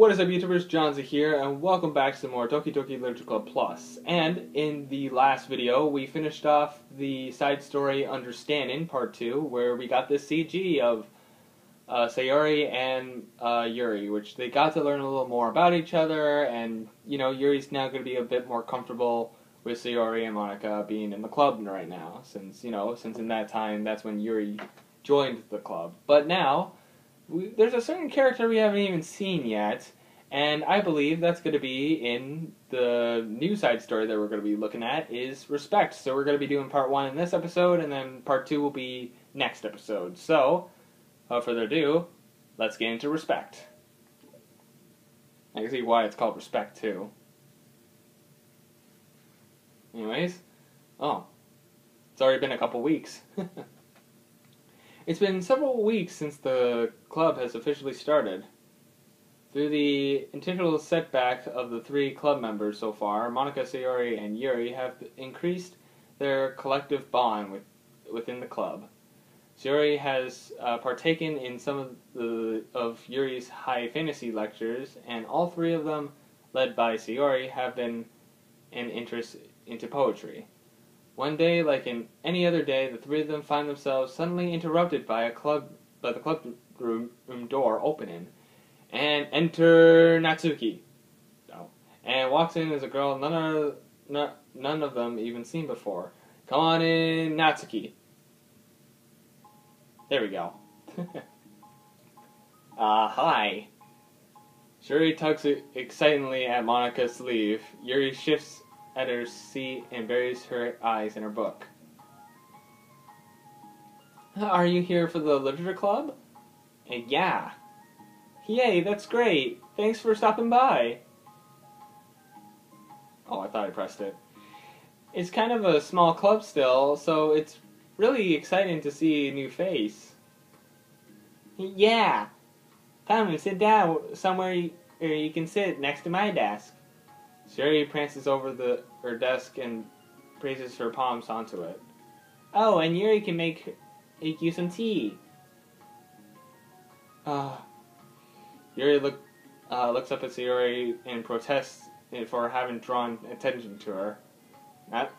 What is up, YouTubers? Johnza here, and welcome back to some more Doki Literature Club Plus. And in the last video, we finished off the side story Understanding, Part 2, where we got this CG of Sayori and Yuri, which they got to learn a little more about each other, and, you know, Yuri's now going to be a bit more comfortable with Sayori and Monica being in the club right now, since in that time, that's when Yuri joined the club. But now, there's a certain character we haven't even seen yet, and I believe that's going to be in the new side story that we're going to be looking at, is Respect. So we're going to be doing part 1 in this episode, and then part 2 will be next episode. So, without further ado, let's get into Respect. I can see why it's called Respect, too. Anyways, it's already been a couple weeks. It's been several weeks since the club has officially started. Through the intentional setback of the 3 club members so far, Monica, Sayori, and Yuri have increased their collective bond within the club. Sayori has partaken in some of Yuri's high fantasy lectures, and all 3 of them, led by Sayori, have been an interest into poetry. One day, like in any other day, the 3 of them find themselves suddenly interrupted by the club room door opening, and enter Natsuki. And walks in as a girl none of them even seen before. Come on in, Natsuki. There we go. Hi. Shuri tugs excitedly at Monica's sleeve. Yuri shifts at her seat and buries her eyes in her book. Are you here for the literature club? Yeah. Yay, that's great. Thanks for stopping by. Oh, I thought I pressed it. It's kind of a small club still, so it's really exciting to see a new face. Yeah. Come and sit down somewhere where you can sit next to my desk. Shuri prances over her desk and places her palms onto it. Oh, and Yuri can make you some tea. Yuri looks up at Sayori and protests for having drawn attention to her.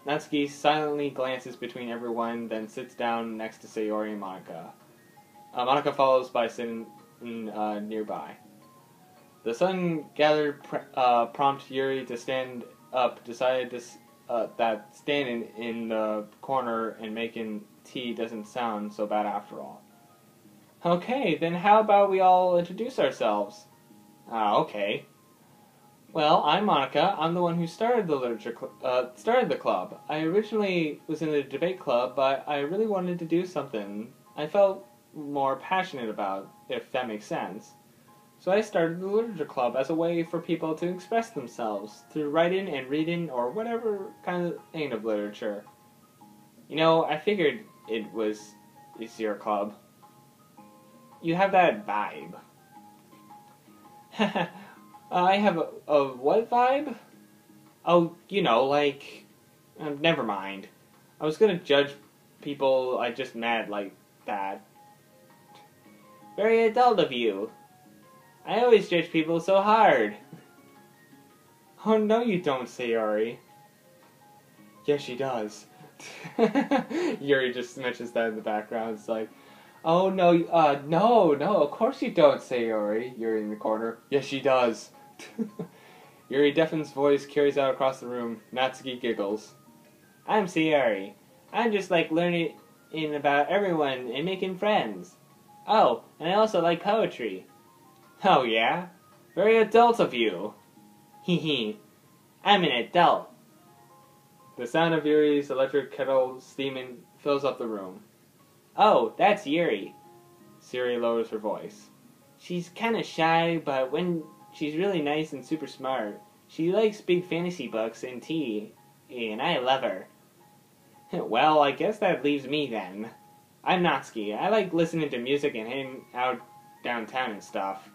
Natsuki silently glances between everyone, then sits down next to Sayori and Monica. Monica follows by sitting nearby. The sudden gathered prompt Yuri to stand up, decided that standing in the corner and making tea doesn't sound so bad after all. Okay, then how about we all introduce ourselves? Okay. Well, I'm Monica. I'm the one who started the club. I originally was in the debate club, but I really wanted to do something I felt more passionate about, if that makes sense. So I started the literature club as a way for people to express themselves through writing and reading or whatever kind of literature. You know, I figured it's your club. You have that vibe. I have a what vibe? Oh, never mind. I was gonna judge people I just met like that. Very adult of you. I always judge people so hard. Oh, no you don't, Sayori. Yes, she does. Yuri just mentions that in the background. It's like, oh, no, no, of course you don't, Sayori. Yuri in the corner. Yes, she does. Yuri Deffin's voice carries out across the room. Natsuki giggles. I'm Sayori. I'm just like learning about everyone and making friends. Oh, and I also like poetry. Oh yeah? Very adult of you. Hee hee. I'm an adult. The sound of Yuri's electric kettle steaming fills up the room. Oh, that's Yuri. Sayori lowers her voice. She's kinda shy, but when she's really nice and super smart. She likes big fantasy books and tea, and I love her. Well, I guess that leaves me then. I'm Natsuki. I like listening to music and hanging out downtown and stuff.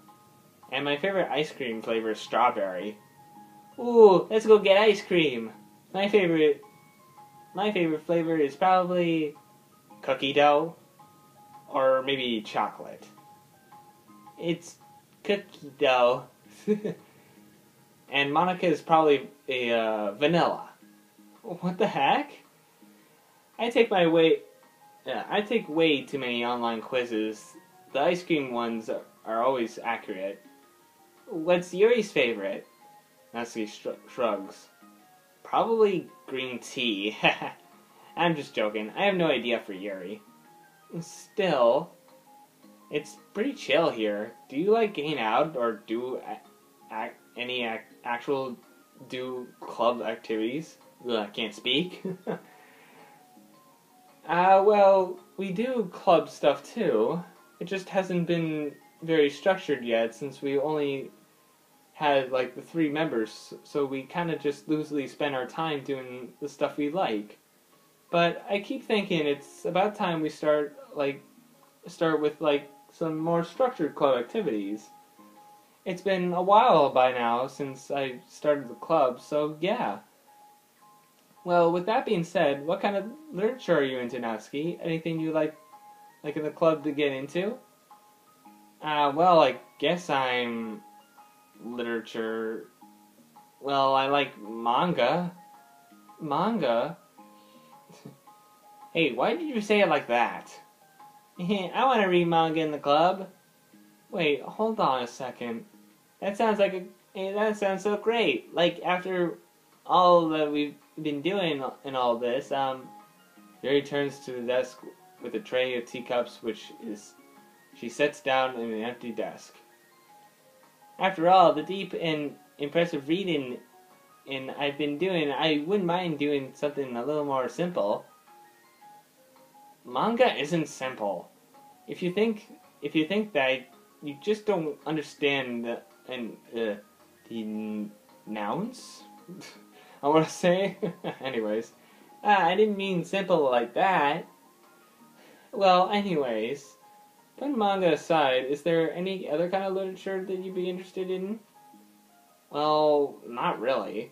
And my favorite ice cream flavor is strawberry. Ooh, let's go get ice cream. My favorite flavor is probably cookie dough or maybe chocolate. It's cookie dough. And Monica is probably a vanilla. What the heck? I take way too many online quizzes. The ice cream ones are always accurate. What's Yuri's favorite? Natsuki shrugs. Probably green tea. I'm just joking. I have no idea for Yuri. Still, it's pretty chill here. Do you like hang out or do any actual club activities? Ugh, I can't speak. Well, we do club stuff too. It just hasn't been very structured yet since we only had like the 3 members, so we kind of just loosely spend our time doing the stuff we like. But I keep thinking it's about time we start with like some more structured club activities. It's been a while by now since I started the club, so yeah. Well, with that being said, what kind of literature are you into, Natsuki? Anything you like in the club to get into? Well, I guess I'm literature. Well, I like manga. Manga? Hey, why did you say it like that? I want to read manga in the club. Wait, hold on a second. That sounds so great. Like, after all that we've been doing in all this, Yuri turns to the desk with a tray of teacups, she sets down in an empty desk. After all, the deep and impressive reading I've been doing, I wouldn't mind doing something a little more simple. Manga isn't simple. If you think that, you just don't understand the nouns. I want to say. Anyways, I didn't mean simple like that. Well, anyways, putting manga aside, is there any other kind of literature that you'd be interested in? Well, not really.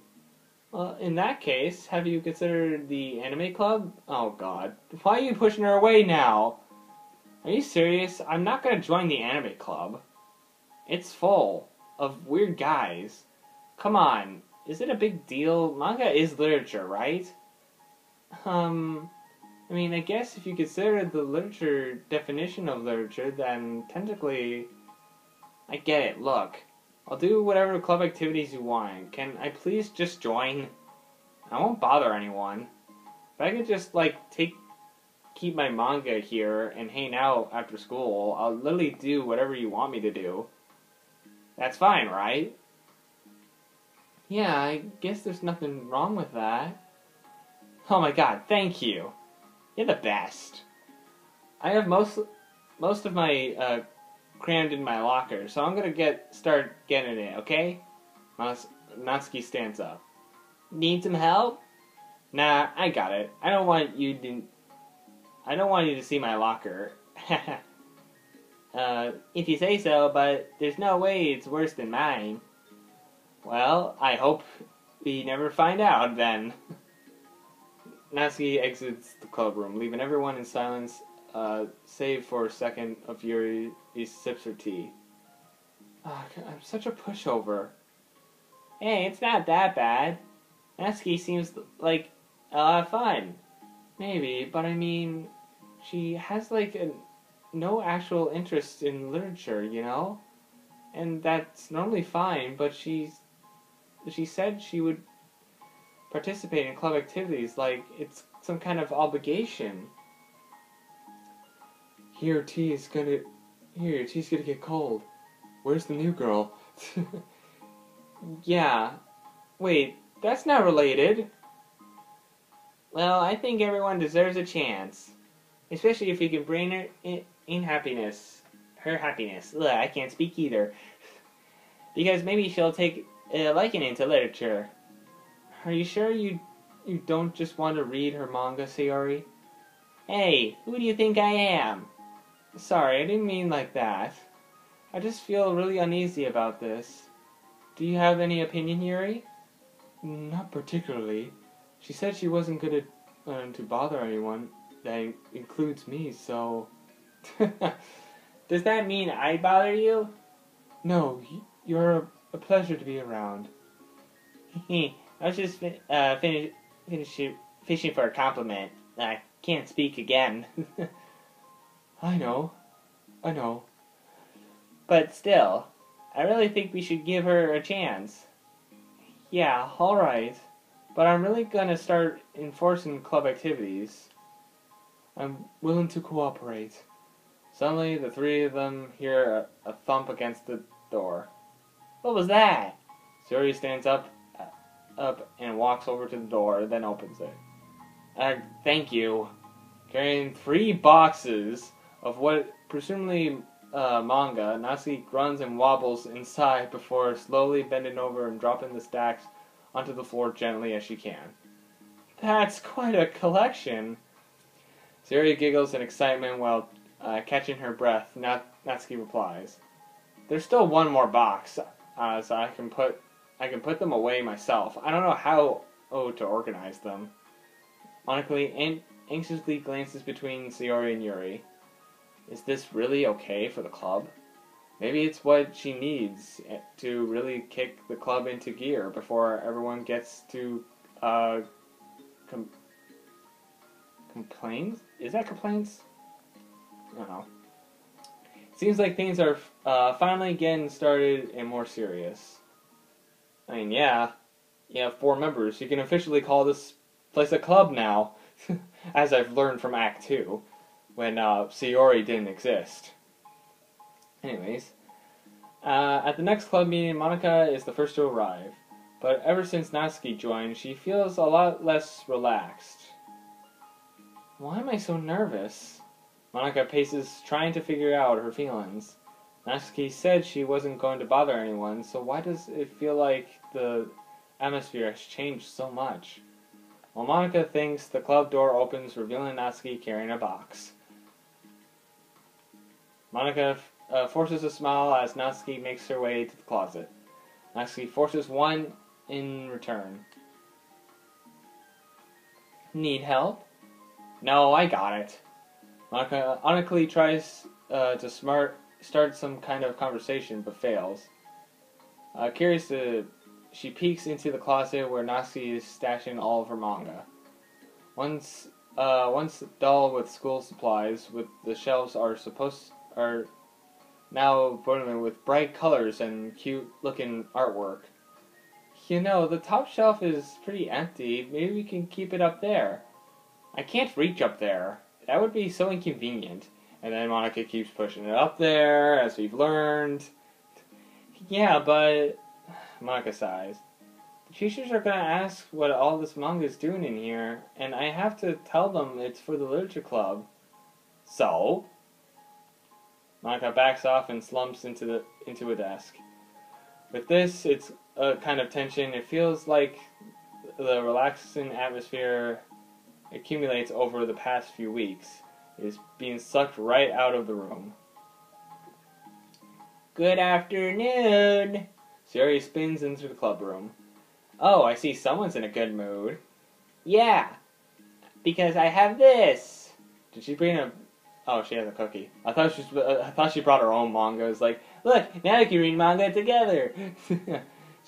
Well, in that case, have you considered the anime club? Oh god, why are you pushing her away now? Are you serious? I'm not gonna join the anime club. It's full of weird guys. Come on, is it a big deal? Manga is literature, right? I mean, I guess if you consider the literature definition of literature, then technically, I get it. Look, I'll do whatever club activities you want. Can I please just join? I won't bother anyone. If I could just, keep my manga here and hang out after school, I'll literally do whatever you want me to do. That's fine, right? Yeah, I guess there's nothing wrong with that. Oh my god, thank you. You're the best. I have most of my crammed in my locker, so I'm gonna start getting it, okay? Natsuki stands up. Need some help? Nah, I got it. I don't want you to see my locker. If you say so, but there's no way it's worse than mine. Well, I hope we never find out then. Natsuki exits the club room, leaving everyone in silence, save for a second of Yuri sips her tea. Oh, I'm such a pushover. Hey, it's not that bad. Natsuki seems like a lot of fun. Maybe, but I mean, she has no actual interest in literature, you know? And that's normally fine, but she said she would participate in club activities like it's some kind of obligation. Your tea's gonna get cold. Where's the new girl? Yeah. Wait, that's not related. Well, I think everyone deserves a chance. Especially if you can bring her in happiness. Her happiness. Ugh, I can't speak either. Because maybe she'll take a liking to literature. Are you sure you don't just want to read her manga, Sayori? Hey, who do you think I am? Sorry, I didn't mean like that. I just feel really uneasy about this. Do you have any opinion, Yuri? Not particularly. She said she wasn't going to bother anyone. That includes me, so... Does that mean I bother you? No, you're a A pleasure to be around. I was just fishing for a compliment. I can't speak again. I know. But still, I really think we should give her a chance. Yeah, alright. But I'm really gonna start enforcing club activities. I'm willing to cooperate. Suddenly, the three of them hear a thump against the door. What was that? Sayori stands up and walks over to the door, then opens it. Thank you. Carrying 3 boxes of what presumably manga, Natsuki grunts and wobbles inside before slowly bending over and dropping the stacks onto the floor gently as she can. That's quite a collection. Sayori giggles in excitement while catching her breath. Natsuki replies, "There's still one more box, so I can put them away myself. I don't know how to organize them." Monika anxiously glances between Sayori and Yuri. Is this really okay for the club? Maybe it's what she needs to really kick the club into gear before everyone gets to complaints? Is that complaints? I don't know. Seems like things are finally getting started and more serious. I mean, yeah, you have 4 members. You can officially call this place a club now, as I've learned from Act 2, when Sayori didn't exist. Anyways, at the next club meeting, Monika is the first to arrive, but ever since Natsuki joined, she feels a lot less relaxed. Why am I so nervous? Monika paces, trying to figure out her feelings. Natsuki said she wasn't going to bother anyone, so why does it feel like the atmosphere has changed so much? While Monika thinks, the club door opens, revealing Natsuki carrying a box. Monika forces a smile as Natsuki makes her way to the closet. Natsuki forces one in return. Need help? No, I got it. Monika unequally tries to start some kind of conversation, but fails. Curious, she peeks into the closet where Natsuki is stashing all of her manga. Once dull with school supplies, with the shelves are now ornamented with bright colors and cute-looking artwork. You know, the top shelf is pretty empty. Maybe we can keep it up there. I can't reach up there. That would be so inconvenient. And then Monika keeps pushing it up there, as we've learned. Yeah, but... Monika sighs. The teachers are going to ask what all this manga is doing in here, and I have to tell them it's for the literature club. So? Monika backs off and slumps into a desk. With this, it's a kind of tension. It feels like the relaxing atmosphere accumulates over the past few weeks. It is being sucked right out of the room. Good afternoon! Sayori spins into the club room. Oh, I see someone's in a good mood. Yeah, because I have this. Did she bring a... Oh, she has a cookie. I thought she brought her own manga. It was like, look, now we can read manga together.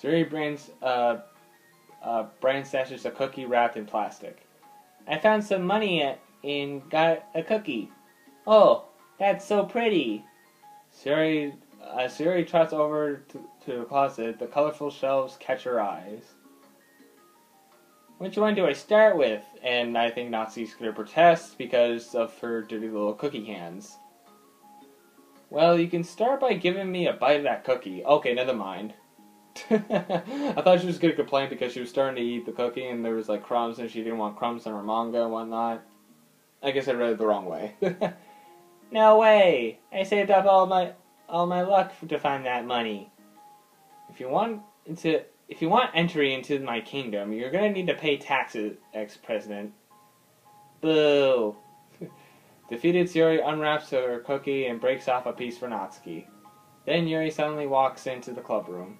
Sayori Brian stashes a cookie wrapped in plastic. I found some money and got a cookie. Oh, that's so pretty. Sayori trots over to the closet. The colorful shelves catch her eyes. Which one do I start with? And I think Natsuki's going to protest because of her dirty little cookie hands. Well, you can start by giving me a bite of that cookie. Okay, never mind. I thought she was going to complain because she was starting to eat the cookie and there was like crumbs and she didn't want crumbs on her manga and whatnot. I guess I read it the wrong way. No way! I saved up all my luck to find that money. If you want entry into my kingdom, you're gonna need to pay taxes, ex-president. Boo! Defeated, Sayori unwraps her cookie and breaks off a piece for Natsuki. Then Yuri suddenly walks into the club room.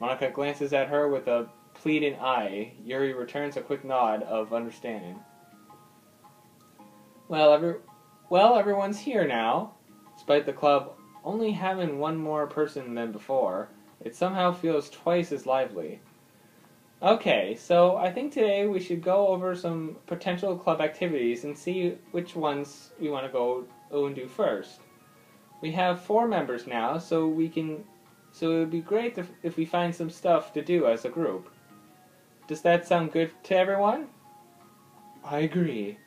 Monika glances at her with a pleading eye. Yuri returns a quick nod of understanding. Well, everyone's here now. Despite the club only having one more person than before, It somehow feels twice as lively. Okay, so I think today we should go over some potential club activities and see which ones we want to go and do first. We have 4 members now, so it would be great if we find some stuff to do as a group. Does that sound good to everyone? I agree.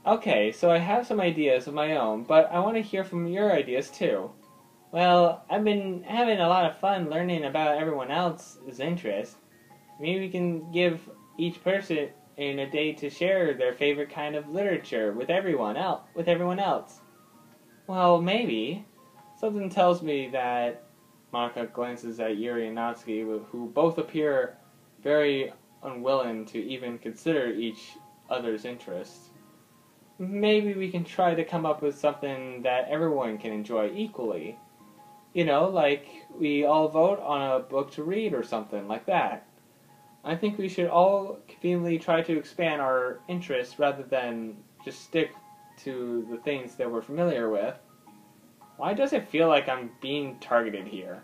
Okay, so I have some ideas of my own, but I want to hear from your ideas too. Well, I've been having a lot of fun learning about everyone else's interests. Maybe we can give each person in a day to share their favorite kind of literature with everyone else. Well, maybe. Something tells me that Monika glances at Yuri and Natsuki, who both appear very unwilling to even consider each other's interests. Maybe we can try to come up with something that everyone can enjoy equally. You know, like we all vote on a book to read or something like that. I think we should all conveniently try to expand our interests rather than just stick to the things that we're familiar with. Why does it feel like I'm being targeted here?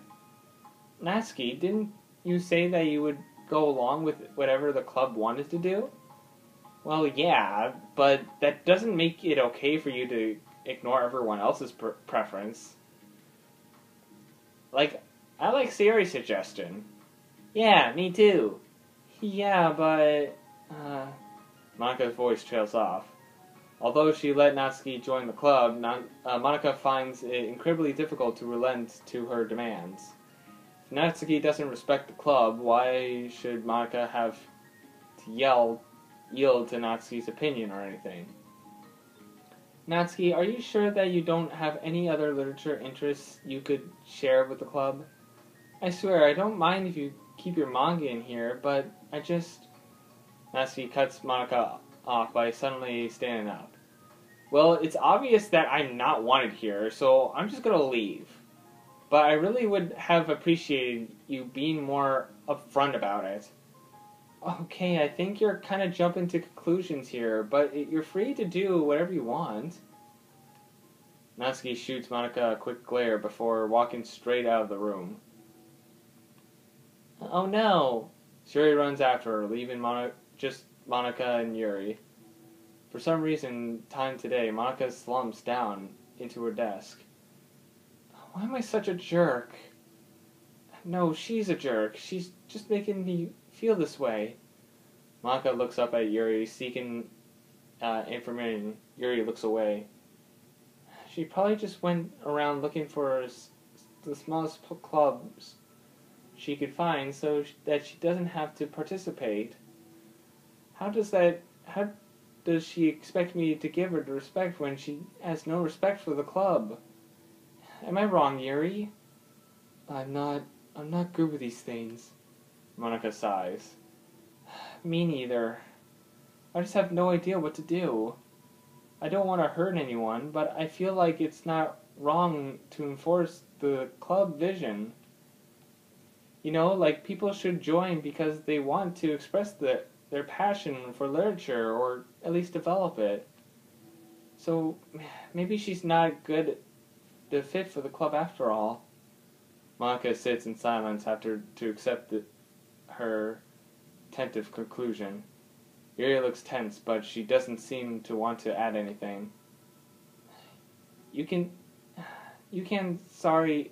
Natsuki, didn't you say that you would go along with whatever the club wanted to do? Well, yeah, but that doesn't make it okay for you to ignore everyone else's preference. Like, I like Sayori's suggestion. Yeah, me too. Yeah, but... Monika's voice trails off. Although she let Natsuki join the club, Monika finds it incredibly difficult to relent to her demands. If Natsuki doesn't respect the club, why should Monika have to yield to Natsuki's opinion or anything? Natsuki, are you sure that you don't have any other literature interests you could share with the club? I swear, I don't mind if you keep your manga in here, but I just... Natsuki cuts Monika off by suddenly standing up. Well, it's obvious that I'm not wanted here, so I'm just gonna leave. But I really would have appreciated you being more upfront about it. Okay, I think you're kind of jumping to conclusions here, but you're free to do whatever you want. Natsuki shoots Monika a quick glare before walking straight out of the room. Oh no! Shuri runs after her, leaving just Monika and Yuri. For some reason, today, Monika slumps down into her desk. Why am I such a jerk? No, she's a jerk. She's just making me feel this way. Monika looks up at Yuri, seeking information. Yuri looks away. She probably just went around looking for the smallest clubs she could find so that she doesn't have to participate. How does she expect me to give her the respect when she has no respect for the club? Am I wrong, Yuri? I'm not good with these things. Monika sighs. Me neither. I just have no idea what to do. I don't want to hurt anyone, but I feel like it's not wrong to enforce the club vision. You know, like people should join because they want to express their passion for literature, or at least develop it. So maybe she's not good to fit for the club after all. Monika sits in silence after to accept her tentative conclusion. Yuri looks tense, but she doesn't seem to want to add anything. Sorry,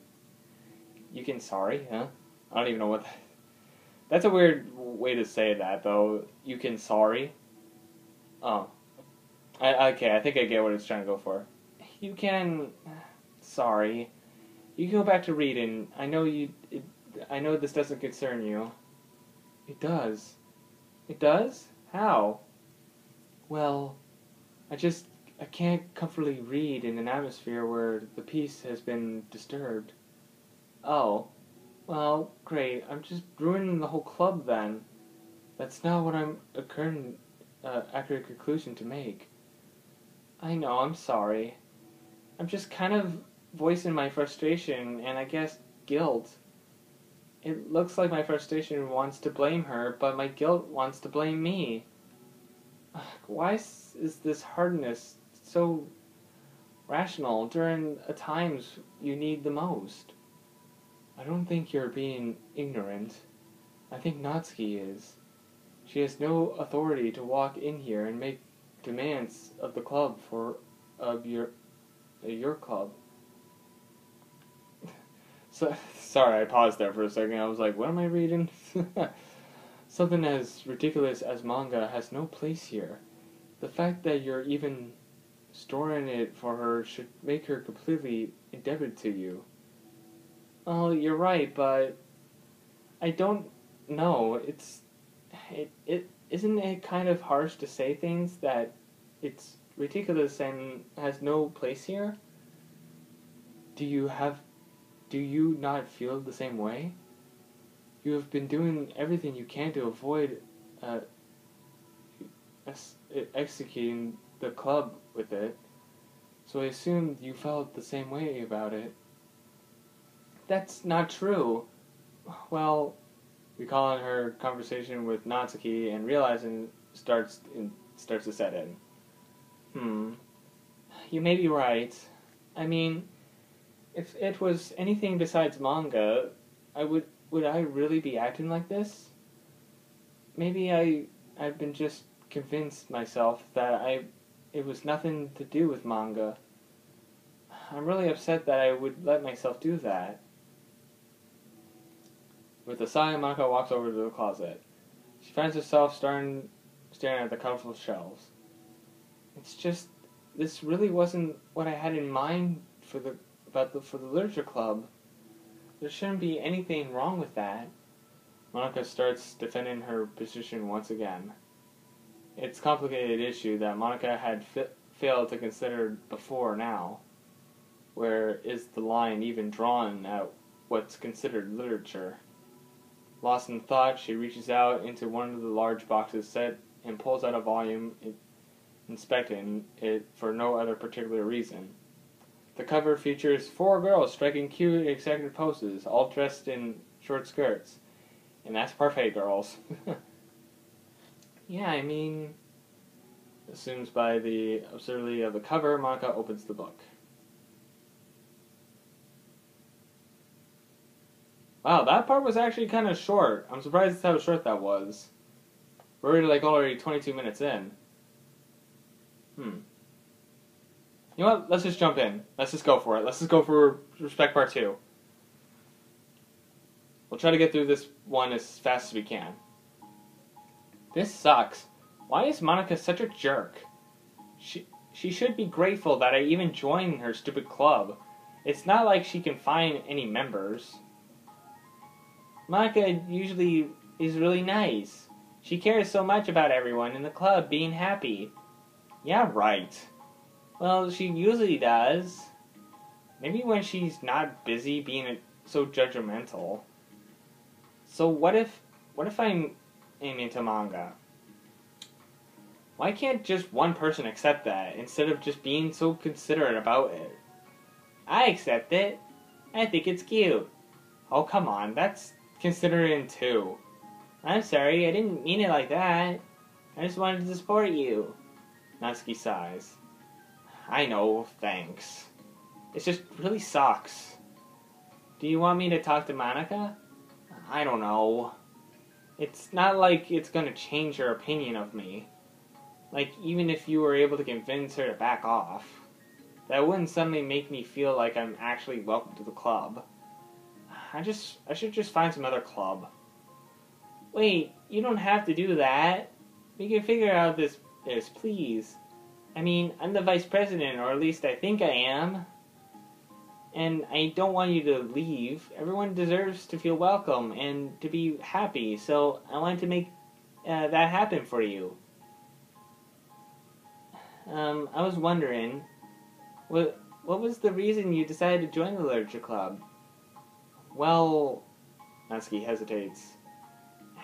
huh? I don't even know what that's a weird way to say that, though. Sorry? Oh. Okay, I think I get what it's trying to go for. Sorry. You can go back to reading. I know this doesn't concern you. It does. It does? How? Well, I can't comfortably read in an atmosphere where the peace has been disturbed. Oh. Well, great. I'm just ruining the whole club then. That's not what I'm accurate conclusion to make. I know, I'm sorry. I'm just kind of voicing my frustration and I guess guilt. It looks like my frustration wants to blame her, but my guilt wants to blame me. Why is this hardness so rational during the times you need the most? I don't think you're being ignorant. I think Natsuki is. She has no authority to walk in here and make demands of the club of your club. So sorry, I paused there for a second. I was like, what am I reading? Something as ridiculous as manga has no place here. The fact that you're even storing it for her should make her completely indebted to you. Oh, you're right, but I don't know. It isn't it kind of harsh to say things that it's ridiculous and has no place here? Do you not feel the same way? You have been doing everything you can to avoid executing the club with it, so I assumed you felt the same way about it. That's not true. Well, recalling her conversation with Natsuki and realizing starts to set in. You may be right. I mean, if it was anything besides manga, would I really be acting like this? Maybe I've been just convinced myself that it was nothing to do with manga. I'm really upset that I would let myself do that. With a sigh, Monica walks over to the closet. She finds herself staring at the colorful shelves. It's just, this really wasn't what I had in mind for the literature club. There shouldn't be anything wrong with that. Monica starts defending her position once again. It's a complicated issue that Monica had failed to consider before now. Where is the line even drawn at what's considered literature? Lost in thought, she reaches out into one of the large boxes set and pulls out a volume, inspecting it for no other particular reason. The cover features 4 girls striking cute, executive poses, all dressed in short skirts. And that's parfait, girls. Yeah, I mean, assumes by the absurdity of the cover, Monica opens the book. Wow, that part was actually kind of short. I'm surprised how short that was. We're already 22 minutes in. You know what? Let's just jump in. Let's just go for it. Let's just go for Respect Part 2. We'll try to get through this one as fast as we can. This sucks. Why is Monica such a jerk? She should be grateful that I even joined her stupid club. It's not like she can find any members. Monica usually is really nice. She cares so much about everyone in the club being happy. Yeah, right. Well, she usually does. Maybe when she's not busy being so judgmental. So what if I'm into manga? Why can't just one person accept that instead of just being so considerate about it? I accept it. I think it's cute. Oh, come on, that's considering too. I'm sorry, I didn't mean it like that. I just wanted to support you. Natsuki sighs. I know, thanks. It just really sucks. Do you want me to talk to Monica? I don't know. It's not like it's gonna change her opinion of me. Like, even if you were able to convince her to back off, that wouldn't suddenly make me feel like I'm actually welcome to the club. I should just find some other club. Wait, you don't have to do that. We can figure out this, please. I mean, I'm the vice president, or at least I think I am. And I don't want you to leave. Everyone deserves to feel welcome and to be happy, so I wanted to make that happen for you. I was wondering, what was the reason you decided to join the literature club? Well, Natsuki hesitates.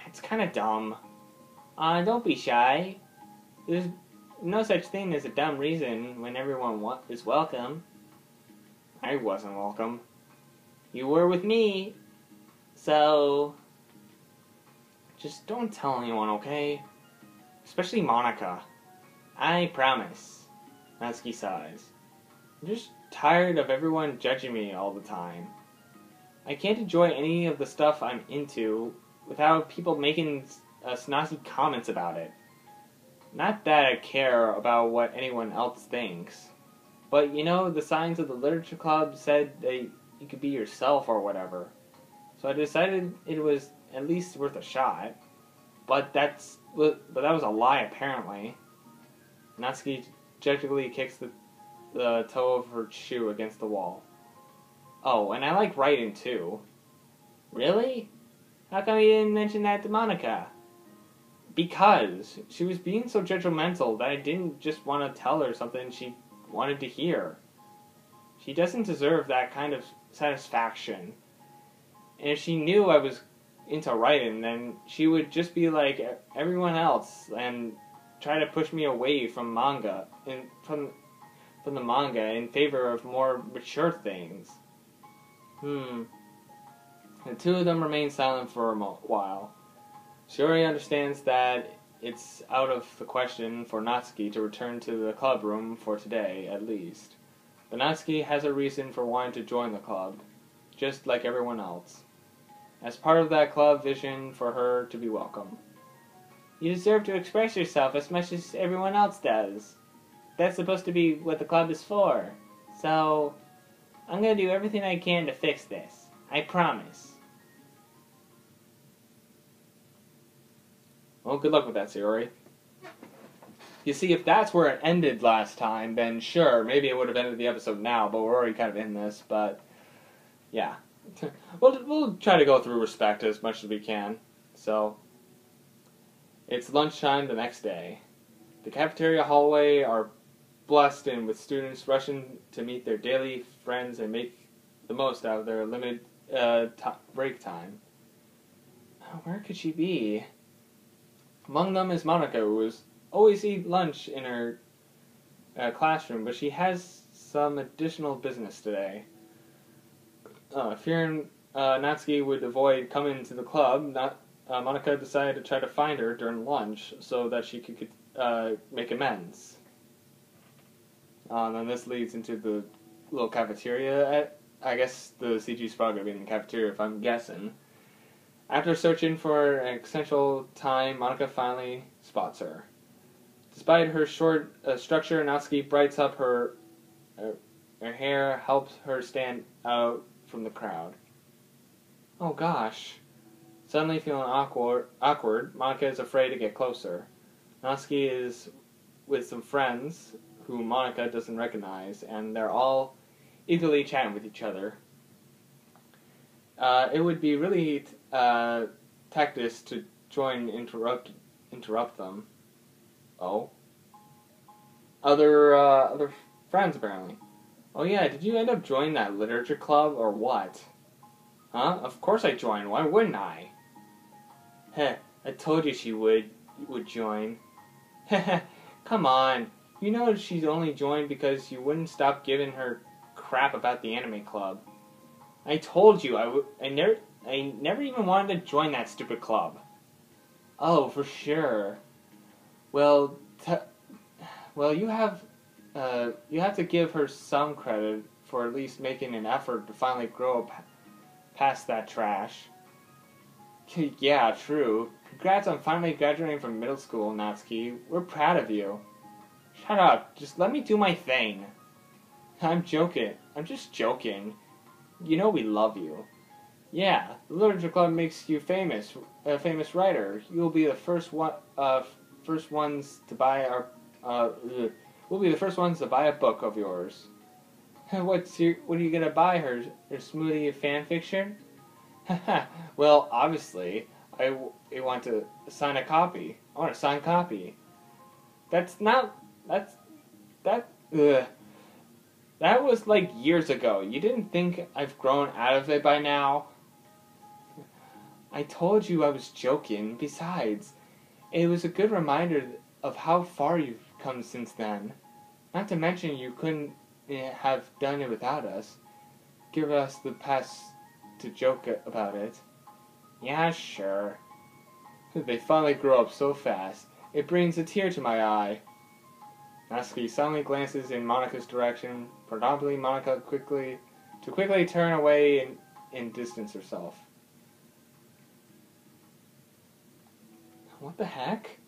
It's kind of dumb. Don't be shy. There's no such thing as a dumb reason when everyone is welcome. I wasn't welcome. You were with me. So, just don't tell anyone, okay? Especially Monica. I promise. Natsuki sighs. I'm just tired of everyone judging me all the time. I can't enjoy any of the stuff I'm into without people making snazzy comments about it. Not that I care about what anyone else thinks. But, the signs of the literature club said that you could be yourself or whatever. So I decided it was at least worth a shot. But that was a lie, apparently. Natsuki dejectedly kicks the toe of her shoe against the wall. Oh, and I like writing, too. Really? How come you didn't mention that to Monica? Because she was being so judgmental that I didn't just want to tell her something she wanted to hear. She doesn't deserve that kind of satisfaction. And if she knew I was into writing, then she would just be like everyone else and try to push me away from manga and from the manga in favor of more mature things. The two of them remain silent for a while. Shiori understands that it's out of the question for Natsuki to return to the club room for today, at least. But Natsuki has a reason for wanting to join the club, just like everyone else. As part of that club vision for her to be welcome. You deserve to express yourself as much as everyone else does. That's supposed to be what the club is for. So, I'm gonna do everything I can to fix this. I promise. Well, good luck with that, Shiori. You see, if that's where it ended last time, then sure, maybe it would have ended the episode now, but we're already kind of in this, but yeah. We'll try to go through respect as much as we can. So, it's lunchtime the next day. The cafeteria hallway are blessed in with students rushing to meet their daily friends and make the most out of their limited break time. Where could she be? Among them is Monica, who always eat lunch in her classroom, but she has some additional business today. Fearing Natsuki would avoid coming to the club, Monica decided to try to find her during lunch so that she could make amends. And this leads into the little cafeteria. I guess the CG spot going to be in the cafeteria, if I'm guessing. After searching for an essential time, Monica finally spots her. Despite her short structure, Natsuki brights up her hair, helps her stand out from the crowd. Oh gosh. Suddenly feeling awkward, Monica is afraid to get closer. Natsuki is with some friends who Monica doesn't recognize, and they're all eagerly chatting with each other. It would be really tactless to join interrupt them. Oh. Other friends, apparently. Oh yeah, did you end up joining that literature club, or what? Huh? Of course I joined, why wouldn't I? Heh, I told you she would join. Heh, come on. You know she's only joined because you wouldn't stop giving her crap about the anime club. I told you, I never even wanted to join that stupid club. Oh, for sure. Well, you have to give her some credit for at least making an effort to finally grow past that trash. Yeah, true. Congrats on finally graduating from middle school, Natsuki. We're proud of you. Shut up. Just let me do my thing. I'm joking. I'm just joking. You know we love you. Yeah, the literature club makes you famous, a famous writer. You'll be the first ones to buy our. We'll be the first ones to buy a book of yours. What are you gonna buy her? Her smoothie fan fiction? Well, obviously, I want to sign a copy. I want a signed copy. That was like years ago. You didn't think I've grown out of it by now? I told you I was joking. Besides, it was a good reminder of how far you've come since then. Not to mention you couldn't have done it without us. Give us the pass to joke about it. Yeah, sure. They finally grow up so fast. It brings a tear to my eye. Natsuki suddenly glances in Monica's direction, predominantly Monica quickly turn away and distance herself. What the heck?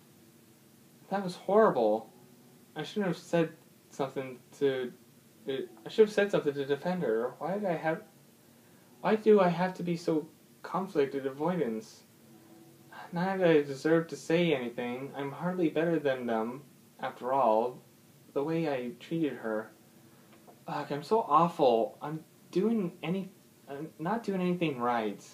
That was horrible. I shouldn't have said something to... I should have said something to defend her. Why do I have to be so conflicted avoidance? Not that I deserve to say anything. I'm hardly better than them, after all. The way I treated her. Ugh, I'm so awful. I'm not doing anything right.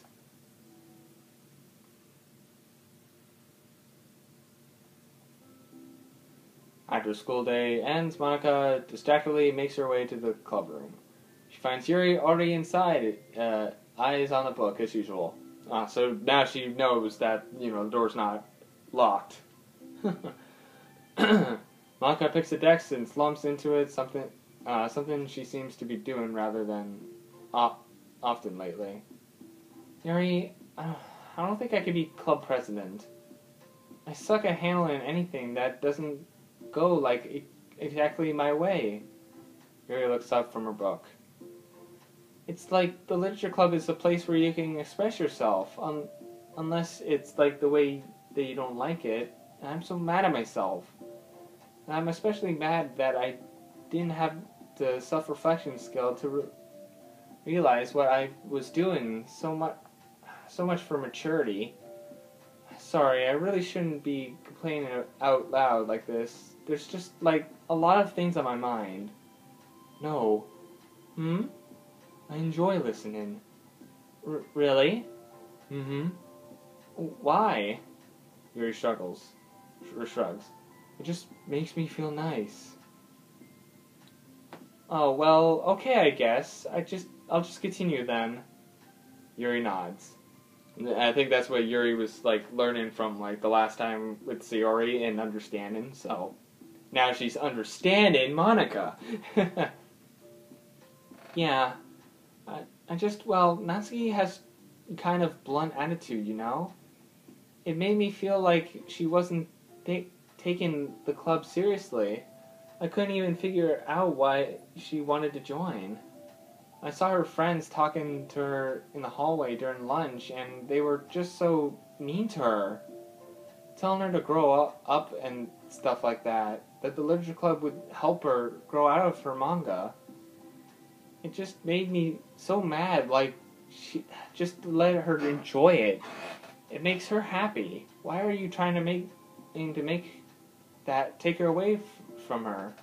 After school day ends, Monica distractedly makes her way to the club room. She finds Yuri already inside, eyes on the book as usual. So now she knows that, the door's not locked. Monica picks the desk and slumps into it, something she seems to be doing rather than often lately. Yuri, I don't think I could be club president. I suck at handling anything that doesn't go exactly my way. Yuri looks up from her book. It's like the literature club is a place where you can express yourself, unless it's like the way that you don't like it. And I'm so mad at myself. And I'm especially mad that I didn't have the self-reflection skill to realize what I was doing so much for maturity. Sorry, I really shouldn't be complaining out loud like this. There's just, a lot of things on my mind. No. I enjoy listening. Really? Why? Yuri shrugs. It just makes me feel nice. Oh, well, okay, I guess. I'll just continue then. Yuri nods. I think that's what Yuri was, learning from, the last time with Sayori and understanding, so... Now she's understanding Monica. Yeah. Natsuki has kind of blunt attitude, It made me feel like she wasn't taking the club seriously. I couldn't even figure out why she wanted to join. I saw her friends talking to her in the hallway during lunch, and they were just so mean to her. Telling her to grow up and stuff like that the literature club would help her grow out of her manga. It just made me so mad, she just let her enjoy it. It makes her happy. Why are you trying to make that take her away from her?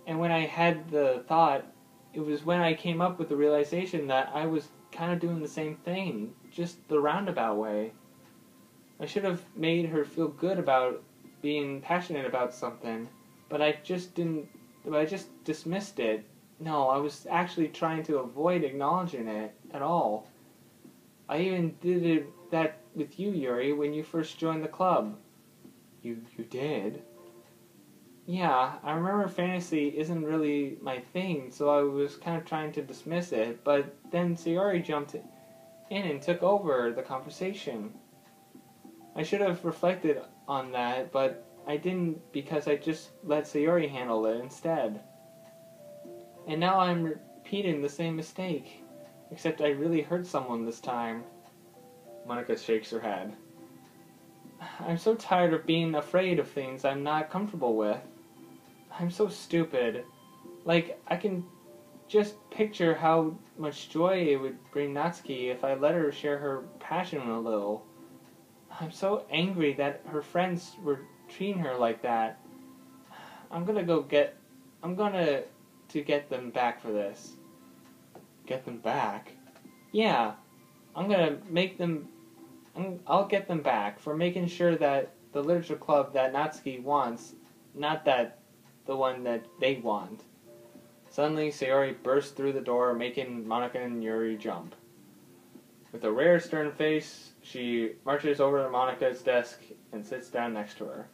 And when I had the thought, it was when I came up with the realization that I was kind of doing the same thing, just the roundabout way. I should have made her feel good about being passionate about something, but I just dismissed it. No, I was actually trying to avoid acknowledging it at all. I even did that with you, Yuri, when you first joined the club. You did? Yeah, I remember fantasy isn't really my thing, so I was kind of trying to dismiss it, but then Sayori jumped in and took over the conversation. I should have reflected on that, but I didn't because I just let Sayori handle it instead. And now I'm repeating the same mistake, except I really hurt someone this time. Monica shakes her head. I'm so tired of being afraid of things I'm not comfortable with. I'm so stupid. I can just picture how much joy it would bring Natsuki if I let her share her passion a little. I'm so angry that her friends were treating her like that. I'm gonna to get them back for this. Get them back? Yeah. I'll get them back for making sure that the literature club that Natsuki wants, not that the one that they want. Suddenly, Sayori bursts through the door, making Monica and Yuri jump. With a rare stern face, she marches over to Monica's desk and sits down next to her.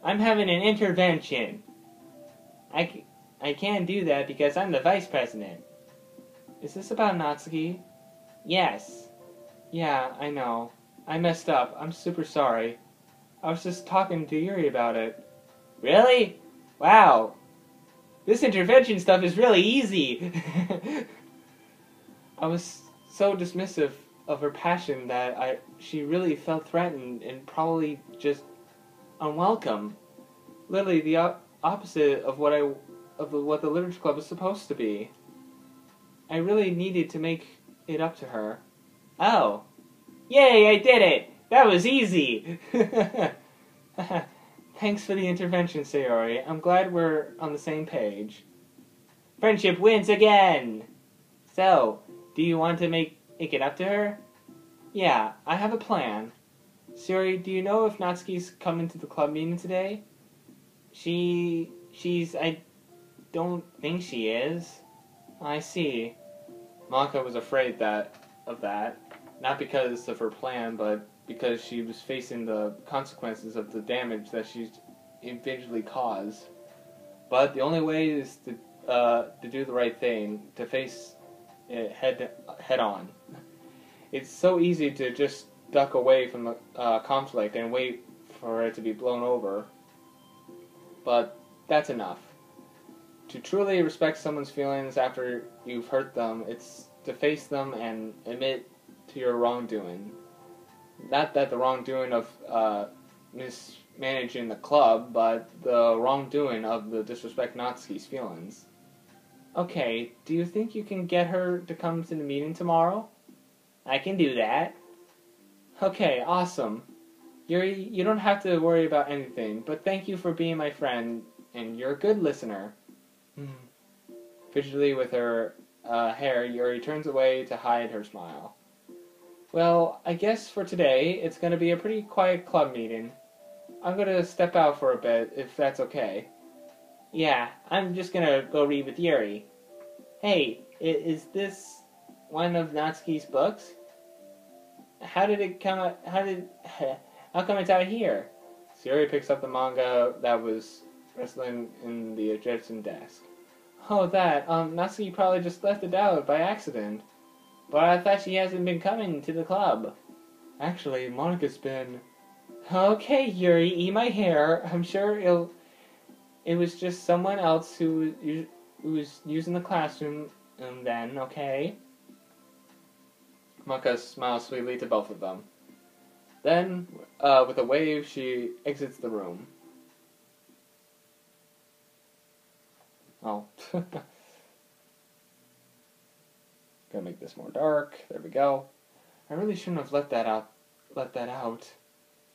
I'm having an intervention. I can't do that because I'm the vice president. Is this about Natsuki? Yes. Yeah, I know. I messed up. I'm super sorry. I was just talking to Yuri about it. Really? Wow. This intervention stuff is really easy. I was so dismissive of her passion that she really felt threatened and probably just unwelcome. Literally the opposite of what the literature club was supposed to be. I really needed to make it up to her. Oh. Yay, I did it! That was easy! Thanks for the intervention, Sayori. I'm glad we're on the same page. Friendship wins again! So, do you want to make it up to her? Yeah, I have a plan. Sayori, do you know if Natsuki's coming to the club meeting today? I don't think she is. I see. Monika was afraid of that. Not because of her plan, but because she was facing the consequences of the damage that she's eventually caused. But the only way is to do the right thing, to face it head on. It's so easy to just duck away from the conflict and wait for it to be blown over. But that's enough. To truly respect someone's feelings after you've hurt them, it's to face them and admit to your wrongdoing. Not that the wrongdoing of mismanaging the club, but the wrongdoing of the disrespect Natsuki's feelings. Okay, do you think you can get her to come to the meeting tomorrow? I can do that. Okay, awesome. You don't have to worry about anything, but thank you for being my friend, and you're a good listener. Fidgetly with her hair, Yuri turns away to hide her smile. Well, I guess for today, it's going to be a pretty quiet club meeting. I'm going to step out for a bit, if that's okay. Yeah, I'm just going to go read with Yuri. Hey, is this one of Natsuki's books? How come it's out here? Yuri picks up the manga that was wrestling in the adjacent desk. Oh, that. Natsuki probably just left it out by accident. But I thought she hasn't been coming to the club. Actually, Monika's been... Okay, Yuri, eat my hair. I'm sure it was just someone else who was using the classroom then, okay? Monika smiles sweetly to both of them. Then, with a wave, she exits the room. Oh. Gonna make this more dark. There we go. I really shouldn't have let that out. If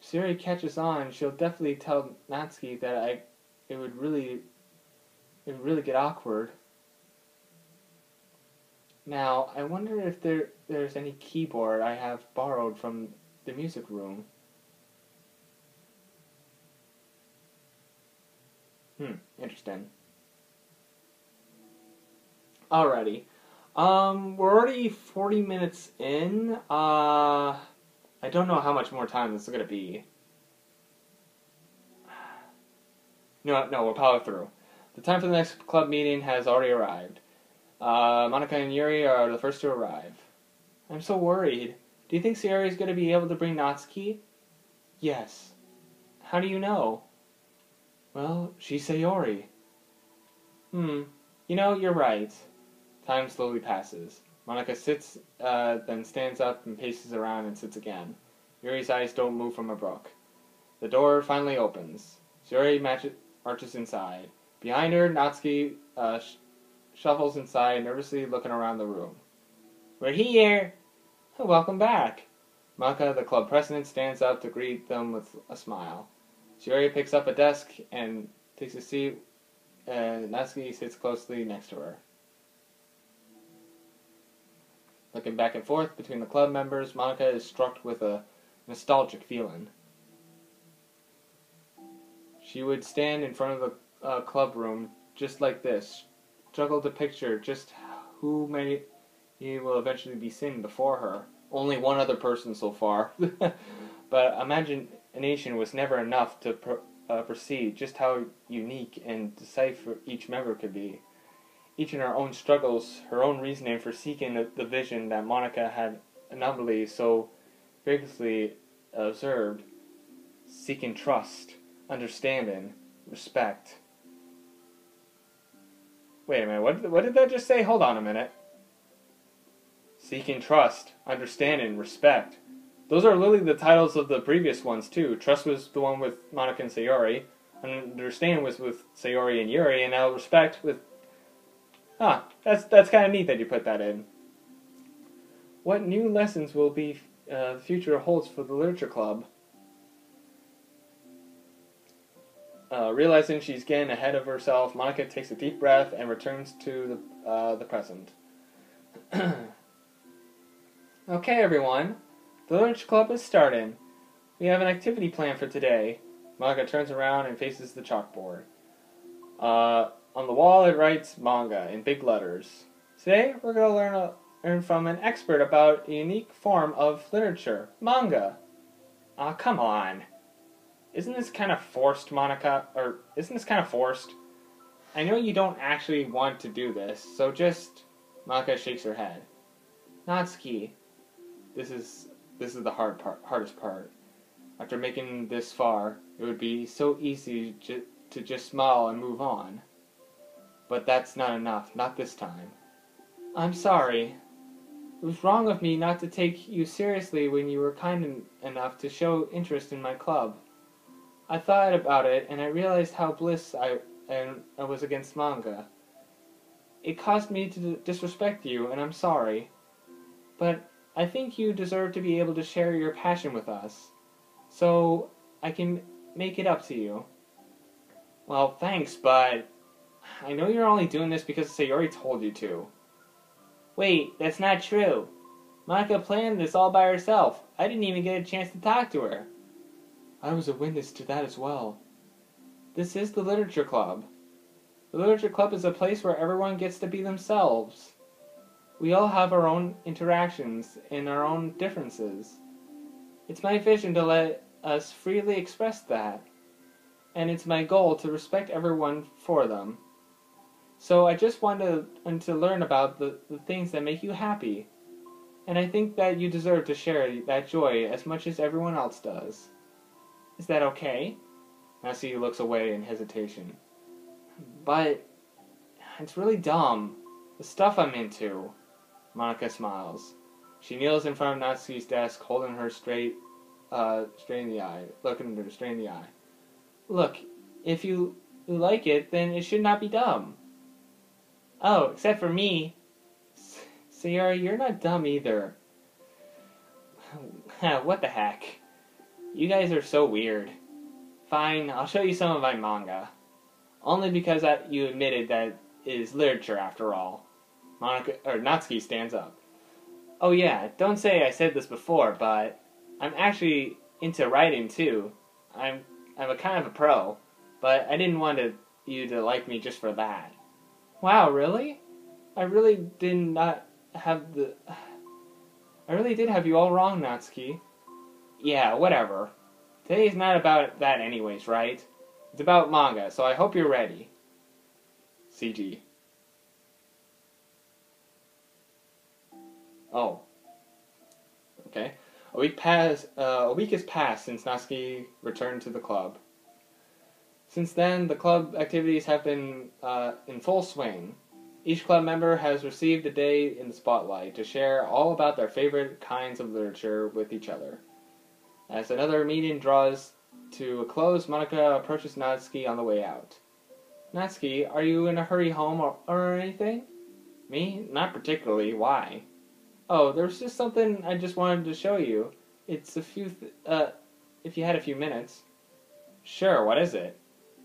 Sayori catches on, she'll definitely tell Natsuki that it would really get awkward. Now, I wonder if there's any keyboard I have borrowed from the music room. Interesting. Alrighty. We're already 40 minutes in. I don't know how much more time this is gonna be. No, we'll power through. The time for the next club meeting has already arrived. Monika and Yuri are the first to arrive. I'm so worried. Do you think Sayori is gonna be able to bring Natsuki? Yes. How do you know? Well, she's Sayori. You're right. Time slowly passes. Monika sits, then stands up and paces around and sits again. Yuri's eyes don't move from her book. The door finally opens. Sayori marches inside. Behind her, Natsuki shuffles inside, nervously looking around the room. We're here! Welcome back! Monika, the club president, stands up to greet them with a smile. Sayori picks up a desk and takes a seat, and Natsuki sits closely next to her. Looking back and forth between the club members, Monika is struck with a nostalgic feeling. She would stand in front of the club room just like this, struggle to picture just who many will eventually be sitting before her. Only one other person so far. But imagination was never enough to perceive just how unique and decisive each member could be. Each in her own struggles, her own reasoning for seeking the vision that Monika had anomaly so vigorously observed, seeking trust, understanding, respect. Wait a minute, what did that just say? Hold on a minute. Seeking trust, understanding, respect. Those are literally the titles of the previous ones, too. Trust was the one with Monica and Sayori. Understand was with Sayori and Yuri, and now respect with... Huh, that's kind of neat that you put that in. What new lessons will be the future holds for the Literature Club? Realizing she's getting ahead of herself, Monica takes a deep breath and returns to the present. Okay, everyone. The Literature Club is starting. We have an activity plan for today. Monica turns around and faces the chalkboard. On the wall it writes manga in big letters. Today we're going to learn from an expert about a unique form of literature, manga. Aw, come on. Isn't this kind of forced, Monica? Or isn't this kind of forced? I know you don't actually want to do this, so just... Monica shakes her head. Natsuki, this is the hardest part. After making this far, it would be so easy to just smile and move on. But that's not enough, not this time. I'm sorry. It was wrong of me not to take you seriously when you were kind enough to show interest in my club. I thought about it, and I realized how bliss I was against manga. It caused me to disrespect you, and I'm sorry. But I think you deserve to be able to share your passion with us. So I can make it up to you. Well, thanks, but I know you're only doing this because Sayori told you to. Wait, that's not true. Monica planned this all by herself. I didn't even get a chance to talk to her. I was a witness to that as well. This is the Literature Club. The Literature Club is a place where everyone gets to be themselves. We all have our own interactions and our own differences. It's my vision to let us freely express that, and it's my goal to respect everyone for them. So I just wanted to learn about the things that make you happy, and I think that you deserve to share that joy as much as everyone else does. Is that okay? Natsuki looks away in hesitation. But it's really dumb. The stuff I'm into. Monica smiles. She kneels in front of Natsuki's desk, holding her straight in the eye, looking at her straight in the eye. Look, if you like it, then it should not be dumb. Oh, except for me. Sayori, you're not dumb either. What the heck? You guys are so weird. Fine, I'll show you some of my manga. Only because you admitted that it is literature after all. Natsuki stands up. Oh yeah, don't say I said this before, but I'm actually into writing too. I'm a kind of a pro, but I didn't want you to like me just for that. Wow, really? I really did have you all wrong, Natsuki. Yeah, whatever. Today's not about that anyways, right? It's about manga, so I hope you're ready. CG. Oh. Okay. A week has passed since Natsuki returned to the club. Since then, the club activities have been in full swing. Each club member has received a day in the spotlight to share all about their favorite kinds of literature with each other. As another meeting draws to a close, Monica approaches Natsuki on the way out. Natsuki, are you in a hurry home or anything? Me? Not particularly. Why? Oh, there's just something I just wanted to show you. It's if you had a few minutes. Sure, what is it?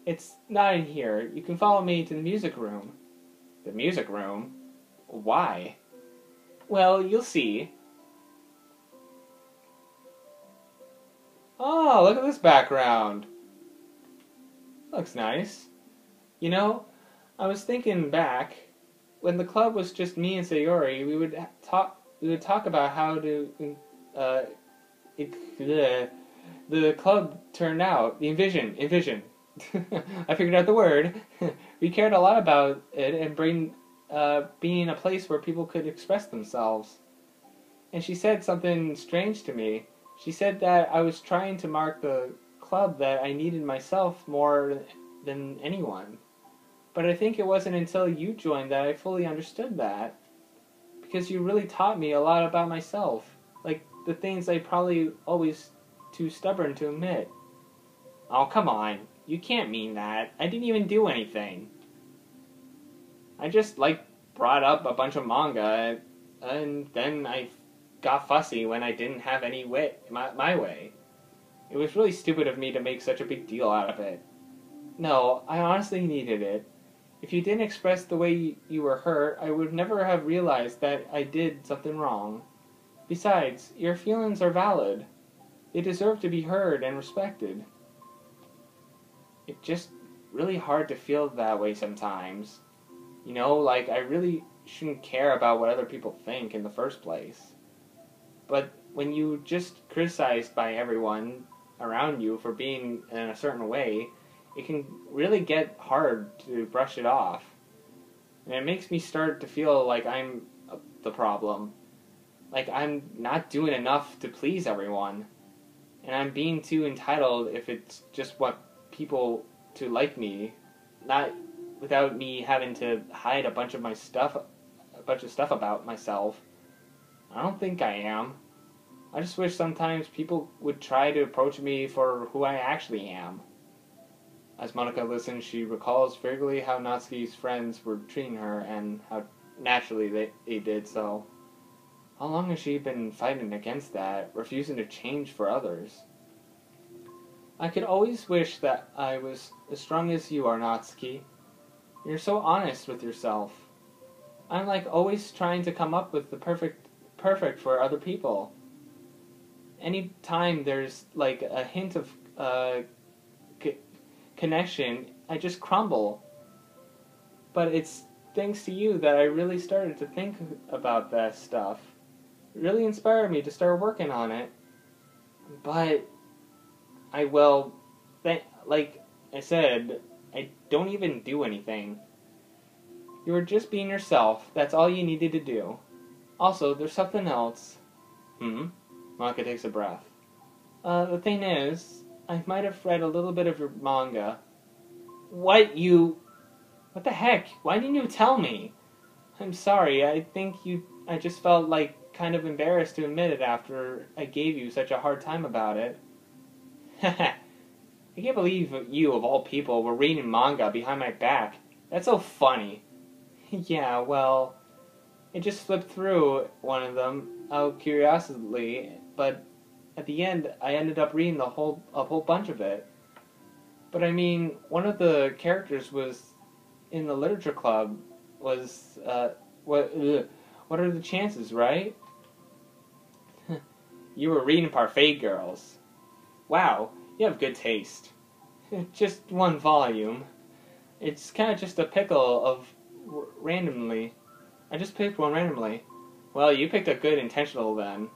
It's not in here. You can follow me to the music room. The music room? Why? Well, you'll see. Oh, look at this background. Looks nice. You know, I was thinking back, when the club was just me and Sayori, we would talk about how the club turned out. Envision. I figured out the word. We cared a lot about it and being a place where people could express themselves. And she said something strange to me. She said that I was trying to mark the club that I needed myself more than anyone. But I think it wasn't until you joined that I fully understood that. Because you really taught me a lot about myself. Like, the things I probably always too stubborn to admit. Oh, come on. You can't mean that. I didn't even do anything. I just, like, brought up a bunch of manga, and then I got fussy when I didn't have any way, my way. It was really stupid of me to make such a big deal out of it. No, I honestly needed it. If you didn't express the way you were hurt, I would never have realized that I did something wrong. Besides, your feelings are valid. They deserve to be heard and respected. It's just really hard to feel that way sometimes. You know, like, I really shouldn't care about what other people think in the first place. But when you just criticized by everyone around you for being in a certain way, it can really get hard to brush it off. And it makes me start to feel like I'm the problem. Like I'm not doing enough to please everyone. And I'm being too entitled if it's just what people to like me, not without me having to hide a bunch of stuff about myself. I don't think I am. I just wish sometimes people would try to approach me for who I actually am. As Monica listens, she recalls vaguely how Natsuki's friends were treating her and how naturally they did so. How long has she been fighting against that, refusing to change for others? I could always wish that I was as strong as you are, Natsuki. You're so honest with yourself. I'm like always trying to come up with the perfect for other people. Any time there's like a hint of connection, I just crumble. But it's thanks to you that I really started to think about that stuff. It really inspired me to start working on it. But like I said, I don't even do anything. You were just being yourself. That's all you needed to do. Also, there's something else. Monica takes a breath. The thing is, I might have read a little bit of your manga. What the heck? Why didn't you tell me? I'm sorry, I just felt like kind of embarrassed to admit it after I gave you such a hard time about it. I can't believe you, of all people, were reading manga behind my back. That's so funny. Yeah, well, it just flipped through one of them out of curiosity, but at the end, I ended up reading a whole bunch of it. But I mean, one of the characters was in the literature club. Was what are the chances, right? You were reading Parfait Girls. Wow, you have good taste. Just one volume. It's kind of just a pickle of randomly. I just picked one randomly. Well, you picked a good intentional then.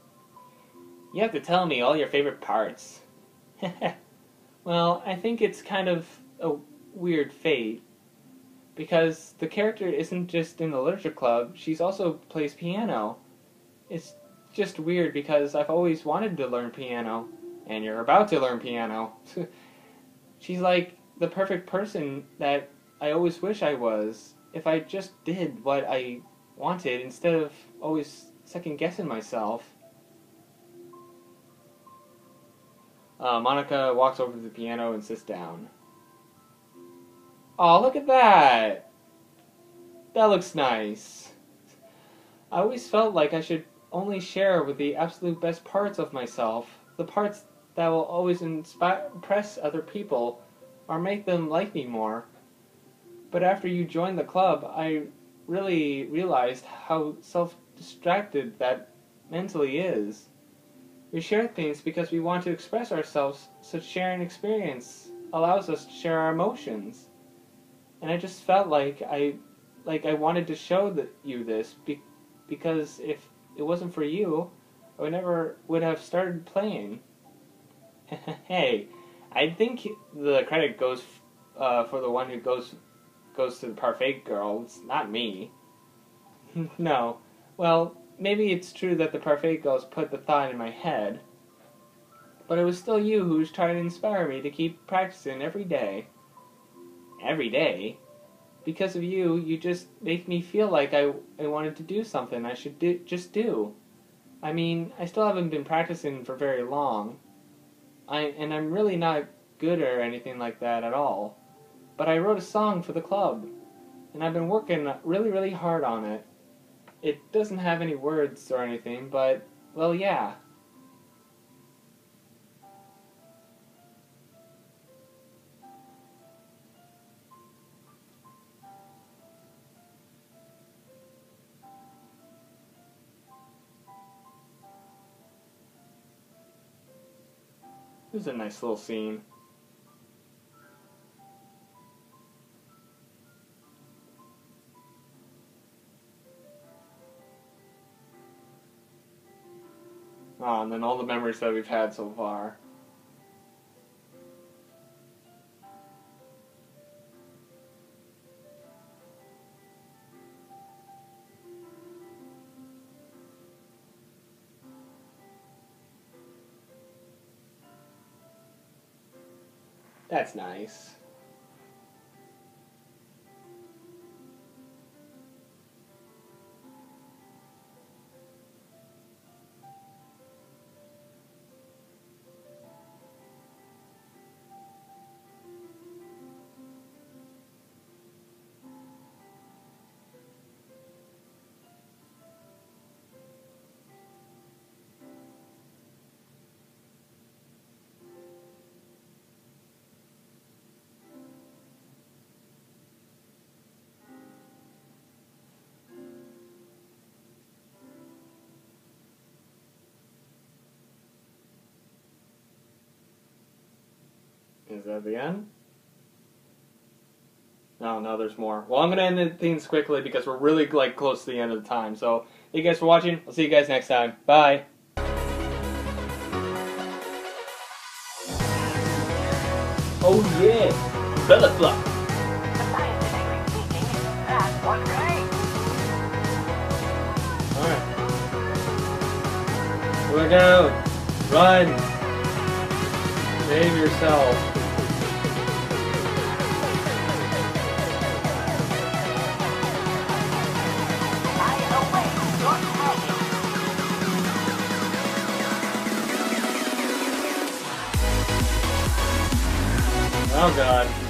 You have to tell me all your favorite parts. Well, I think it's kind of a weird fate. Because the character isn't just in the literature club, she's also plays piano. It's just weird because I've always wanted to learn piano. And you're about to learn piano. She's like the perfect person that I always wish I was. If I just did what I wanted instead of always second-guessing myself. Monica walks over to the piano and sits down. Oh, look at that! That looks nice. I always felt like I should only share with the absolute best parts of myself. The parts that will always impress other people or make them like me more. But after you joined the club, I really realized how self-distracted that mentally is. We share things because we want to express ourselves, so sharing experience allows us to share our emotions. And I just felt like I wanted to show you this because if it wasn't for you, I never would have started playing. Hey, I think the credit goes for the one who goes to the Parfait Girl. It's not me. No. Well, maybe it's true that the Parfait Girls put the thought in my head. But it was still you who was trying to inspire me to keep practicing every day. Every day? because of you, you just make me feel like I wanted to do something I should just do. I mean, I still haven't been practicing for very long. And I'm really not good or anything like that at all. But I wrote a song for the club, and I've been working really, really hard on it. It doesn't have any words or anything, but, well, yeah. This is a nice little scene. Oh, and then all the memories that we've had so far. That's nice. Is that the end? No, no, there's more. Well, I'm going to end the things quickly because we're really close to the end of the time. So, thank you guys for watching. I'll see you guys next time. Bye. Oh yeah, Bella Flop. Scientifically speaking, that was great. Alright. Here we go. Run. Save yourself. I await your passion. Oh god.